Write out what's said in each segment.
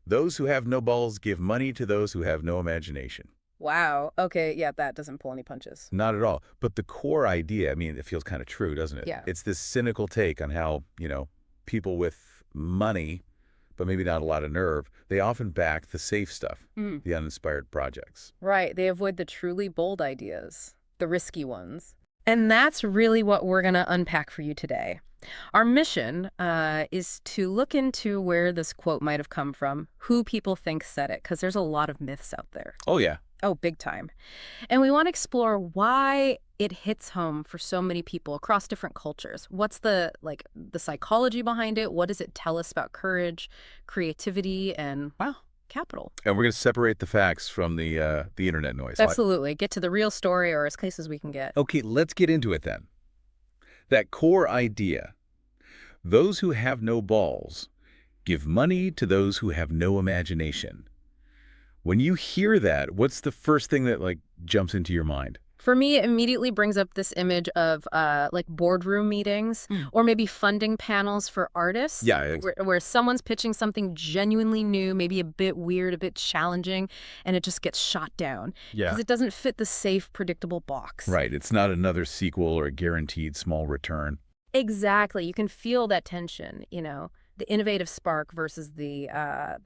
Those who have no balls give money to those who have no imagination. Wow. Okay, yeah, that doesn't pull any punches. Not at all. But the core idea, I mean, it feels kind of true, doesn't it? Yeah. It's this cynical take on how, people with money, but maybe not a lot of nerve, they often back the safe stuff, the uninspired projects. Right. They avoid the truly bold ideas, the risky ones. And that's really what we're going to unpack for you today. Our mission is to look into where this quote might have come from, who people think said it, because there's a lot of myths out there. Oh, yeah. Oh, big time. And we want to explore why it hits home for so many people across different cultures. What's the psychology behind it? What does it tell us about courage, creativity, and, wow, capital? And we're going to separate the facts from the internet noise. Absolutely. Get to the real story, or as close as we can get. Okay, let's get into it then. That core idea. Those who have no balls give money to those who have no imagination. When you hear that, what's the first thing that jumps into your mind? For me, it immediately brings up this image of boardroom meetings or maybe funding panels for artists. Yeah. Where someone's pitching something genuinely new, maybe a bit weird, a bit challenging, and it just gets shot down. Yeah. Because it doesn't fit the safe, predictable box. Right. It's not another sequel or a guaranteed small return. Exactly. You can feel that tension, the innovative spark versus the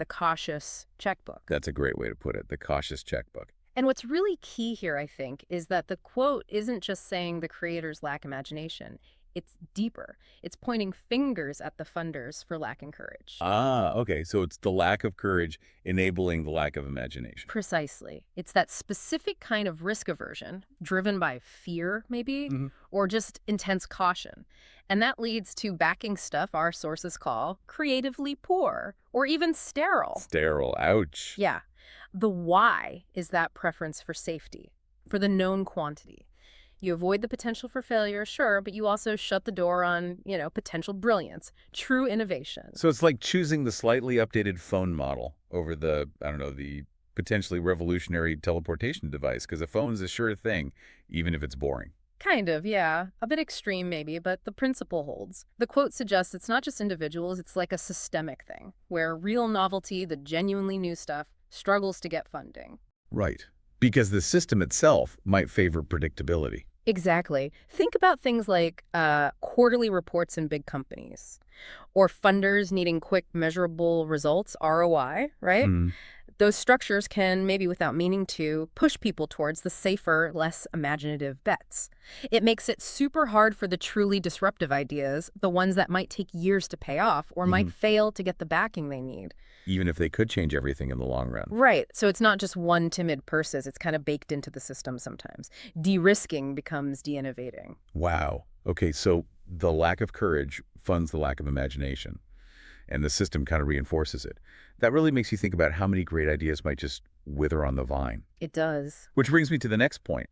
cautious checkbook. That's a great way to put it, the cautious checkbook. And what's really key here, I think, is that the quote isn't just saying the creators lack imagination. It's deeper. It's pointing fingers at the funders for lacking courage. Ah, okay. So it's the lack of courage enabling the lack of imagination. Precisely. It's that specific kind of risk aversion, driven by fear, maybe, or just intense caution. And that leads to backing stuff our sources call creatively poor, or even sterile. Sterile. Ouch. Yeah. The why is that preference for safety, for the known quantity. You avoid the potential for failure, sure, but you also shut the door on, potential brilliance, true innovation. So it's like choosing the slightly updated phone model over the potentially revolutionary teleportation device, because a phone's a sure thing, even if it's boring. Kind of, yeah. A bit extreme, maybe, but the principle holds. The quote suggests it's not just individuals, it's like a systemic thing, where real novelty, the genuinely new stuff, struggles to get funding. Right. Because the system itself might favor predictability. Exactly. Think about things like quarterly reports in big companies, or funders needing quick, measurable results, ROI, right? Those structures can, maybe without meaning to, push people towards the safer, less imaginative bets. It makes it super hard for the truly disruptive ideas, the ones that might take years to pay off or might fail to get the backing they need. Even if they could change everything in the long run. Right. So it's not just one timid purses. It's kind of baked into the system sometimes. De-risking becomes de-innovating. Wow. Okay, so the lack of courage funds the lack of imagination, and the system kind of reinforces it. That really makes you think about how many great ideas might just wither on the vine. It does. Which brings me to the next point.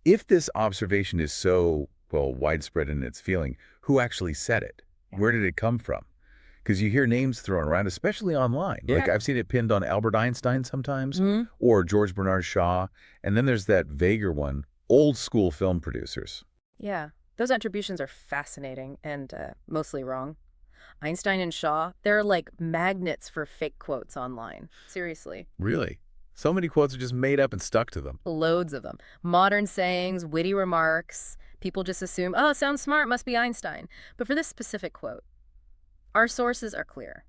If this observation is so, widespread in its feeling, who actually said it? Where did it come from? Because you hear names thrown around, especially online. Yeah. Like I've seen it pinned on Albert Einstein sometimes, or George Bernardu Shah. And then there's that vaguer one, old school film producers. Yeah. Those attributions are fascinating and mostly wrong. Einstein and Shaw, they're like magnets for fake quotes online. Seriously. Really? So many quotes are just made up and stuck to them. Loads of them. Modern sayings, witty remarks. People just assume, oh, sounds smart, must be Einstein. But for this specific quote, our sources are clear.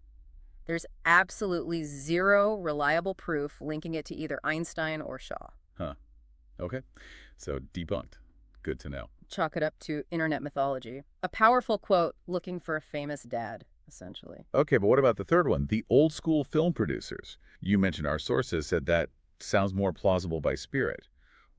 There's absolutely zero reliable proof linking it to either Einstein or Shaw. Huh. Okay. So debunked. Good to know. Chalk it up to internet mythology. A powerful quote looking for a famous dad, essentially. Okay, but what about the third one? The old school film producers. You mentioned our sources said that sounds more plausible by spirit.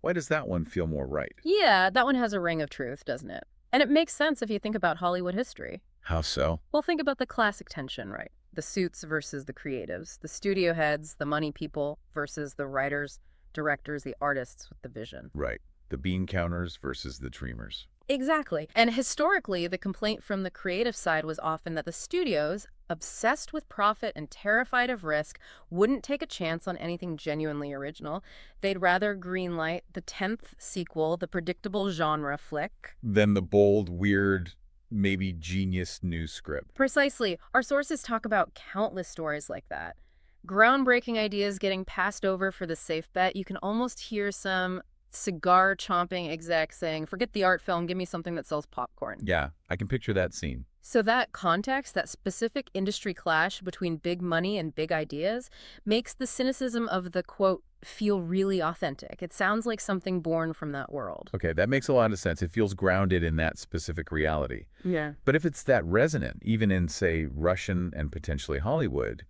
Why does that one feel more right? Yeah, that one has a ring of truth, doesn't it? And it makes sense if you think about Hollywood history. How so? Well, think about the classic tension, right? The suits versus the creatives, the studio heads, the money people versus the writers, directors, the artists with the vision. Right. The bean counters versus the dreamers. Exactly. And historically, the complaint from the creative side was often that the studios, obsessed with profit and terrified of risk, wouldn't take a chance on anything genuinely original. They'd rather greenlight the 10th sequel, the predictable genre flick, Then the bold, weird, maybe genius new script. Precisely. Our sources talk about countless stories like that. Groundbreaking ideas getting passed over for the safe bet. You can almost hear some cigar-chomping exec saying, forget the art film, give me something that sells popcorn. Yeah, I can picture that scene. So that context, that specific industry clash between big money and big ideas, makes the cynicism of the quote feel really authentic. It sounds like something born from that world. Okay, that makes a lot of sense. It feels grounded in that specific reality. Yeah. But if it's that resonant, even in, say, Russian and potentially Hollywood,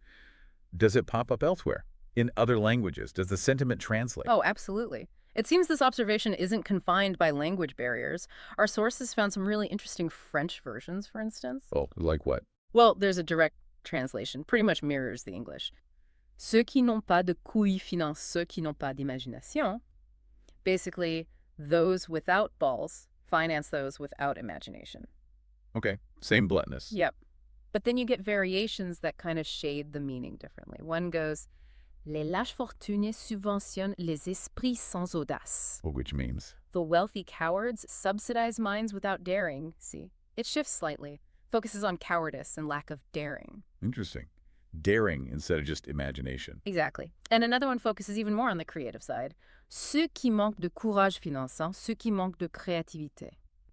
does it pop up elsewhere? In other languages? Does the sentiment translate? Oh, absolutely. It seems this observation isn't confined by language barriers. Our sources found some really interesting French versions, for instance. Oh, like what? Well, there's a direct translation, pretty much mirrors the English. Ceux qui n'ont pas de couilles financent ceux qui n'ont pas d'imagination. Basically, those without balls finance those without imagination. Okay, same bluntness. Yep. But then you get variations that kind of shade the meaning differently. One goes, les lâches fortunés subventionnent les esprits sans audace. Which means? The wealthy cowards subsidize minds without daring. See, it shifts slightly, focuses on cowardice and lack of daring. Interesting. Daring instead of just imagination. Exactly. And another one focuses even more on the creative side. Ceux qui manquent de courage financent, ceux qui manquent de créativité.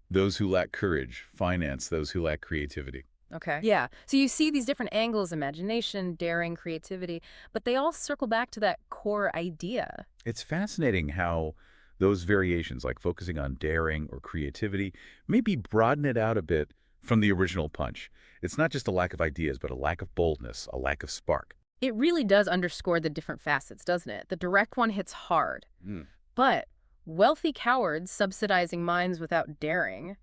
Those who lack courage finance those who lack creativity. Okay. Yeah. So you see these different angles, imagination, daring, creativity, but they all circle back to that core idea. It's fascinating how those variations, like focusing on daring or creativity, maybe broaden it out a bit from the original punch. It's not just a lack of ideas, but a lack of boldness, a lack of spark. It really does underscore the different facets, doesn't it? The direct one hits hard. But wealthy cowards subsidizing minds without daring,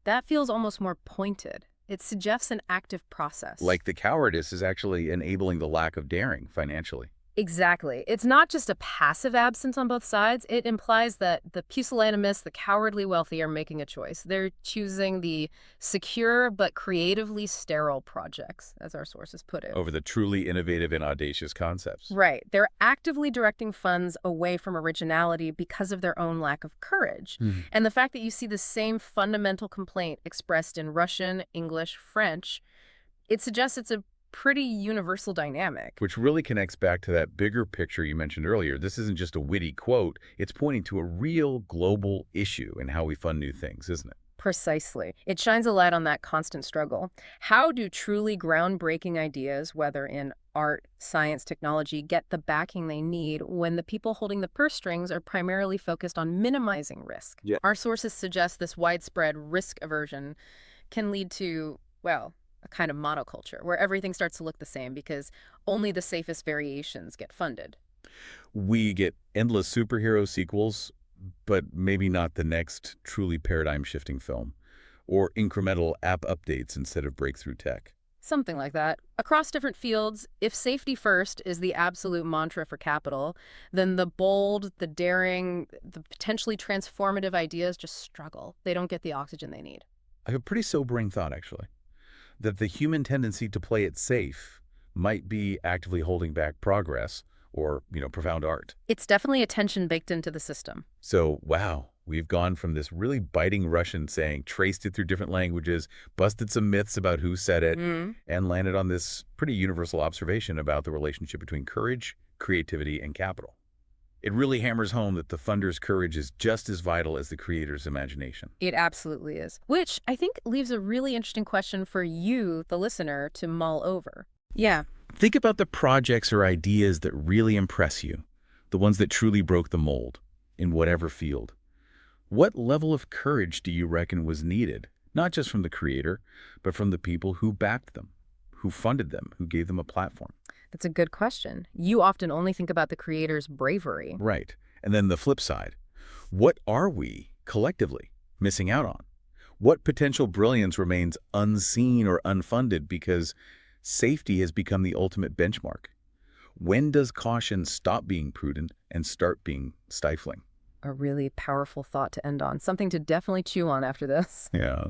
that feels almost more pointed. It suggests an active process. Like the cowardice is actually enabling the lack of daring financially. Exactly. It's not just a passive absence on both sides. It implies that the pusillanimous, the cowardly wealthy are making a choice. They're choosing the secure but creatively sterile projects, as our sources put it. Over the truly innovative and audacious concepts. Right. They're actively directing funds away from originality because of their own lack of courage. And the fact that you see the same fundamental complaint expressed in Russian, English, French, it suggests it's a pretty universal dynamic. Which really connects back to that bigger picture you mentioned earlier. This isn't just a witty quote. It's pointing to a real global issue in how we fund new things, isn't it? Precisely. It shines a light on that constant struggle. How do truly groundbreaking ideas, whether in art, science, technology, get the backing they need when the people holding the purse strings are primarily focused on minimizing risk? Yeah. Our sources suggest this widespread risk aversion can lead to, well, a kind of monoculture where everything starts to look the same because only the safest variations get funded. We get endless superhero sequels, but maybe not the next truly paradigm-shifting film, or incremental app updates instead of breakthrough tech. Something like that. Across different fields, if safety first is the absolute mantra for capital, then the bold, the daring, the potentially transformative ideas just struggle. They don't get the oxygen they need. I have a pretty sobering thought, actually, that the human tendency to play it safe might be actively holding back progress or, profound art. It's definitely a tension baked into the system. So, wow, we've gone from this really biting Russian saying, traced it through different languages, busted some myths about who said it, and landed on this pretty universal observation about the relationship between courage, creativity, and capital. It really hammers home that the funder's courage is just as vital as the creator's imagination. It absolutely is. Which I think leaves a really interesting question for you, the listener, to mull over. Yeah. Think about the projects or ideas that really impress you, the ones that truly broke the mold, in whatever field. What level of courage do you reckon was needed, not just from the creator, but from the people who backed them, who funded them, who gave them a platform? That's a good question. You often only think about the creator's bravery. Right. And then the flip side. What are we, collectively, missing out on? What potential brilliance remains unseen or unfunded because safety has become the ultimate benchmark? When does caution stop being prudent and start being stifling? A really powerful thought to end on. Something to definitely chew on after this. Yeah.